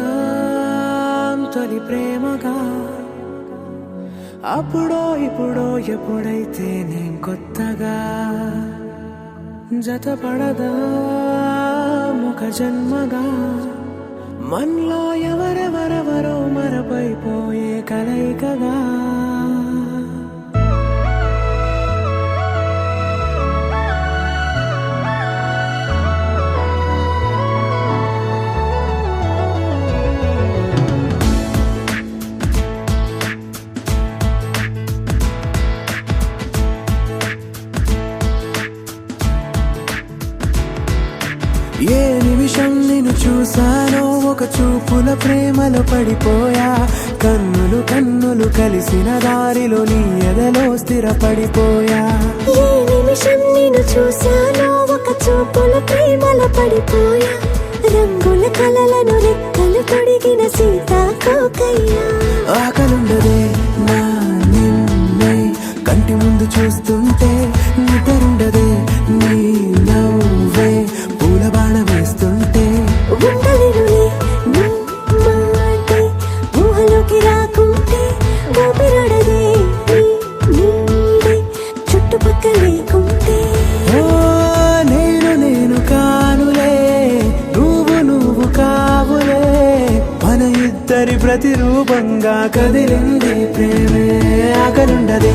మొదలవుదాం తొలి ప్రేమగా అప్పుడో ఇప్పుడో ఎప్పుడైతే నేను కొత్తగా జతపడదా ముఖ జన్మగా మనలో ఎవరెవరెవరో మరపైపోయే కలయికగా ఏ నిమిషం నిన్ను చూసానో ఒక చూపుల ప్రేమలో పడిపోయా కన్నులు కన్నులు కలిసిన దారిలో నీ ఎదలో స్థిరపడిపోయా ఏ నిమిషం నిన్ను చూసానో ఒక చూపుల ప్రేమలో పడిపోయా రంగుల కలలను రెక్కలు తొడిగిన సీతాకోకయ్యా ఆకలుండదే నా నిన్నే కంటి ముందు చూస్తుంటే నిద్రుండదే నీ నవ్వే పూల బాణ వేస్తుంటే ఉండలేనులే నీ మాటే ఊహలోకి రాకుంటే ఊపిరాడదే నీ నీడే చుట్టుపక్కల లేకుంటే ఓ నేను కానులే నువ్వు కావులే మన ఇద్దరి ప్రతిరూపంగా కదిలింది ప్రేమే ఆకలుండదే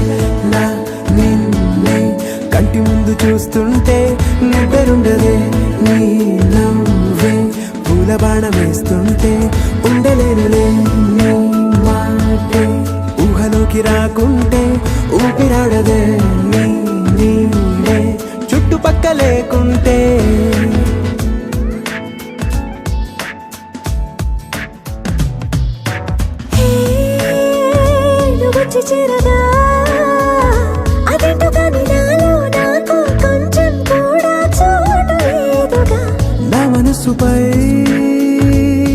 నా నిన్నే కంటి ముందు చూస్తుంటే నిద్రుండదే నీ నవ్వే పూల బాణ వేస్తుంటే ఉండలేనులే నీ మాటే ఊహలోకి రాకుంటే ఊపిరాడదే నీ నీడే చుట్టుపక్క లేకుంటే నువ్వు వచ్చి చేరగా అదేంటో కానీ నాలో నాకు కొంచెం కూడా చోటు లేదుగా నా మనసుపై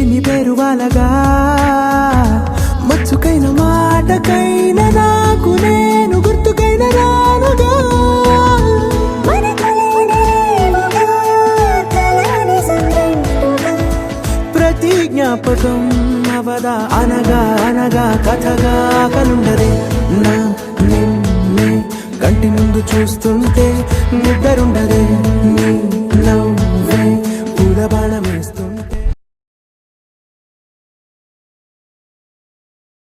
నీ పేరు వాలగా మచ్చుకైన మాటకైన నాకు నేను గుర్తుకైన రానుగా మనకులేనిరేవుగా కలని సంరెండుగా ప్రతి జ్ఞాపకం అవదా అనగా అనగా కథగా కలుండదే నా నిన్నే కంటి ముందు చూస్తూ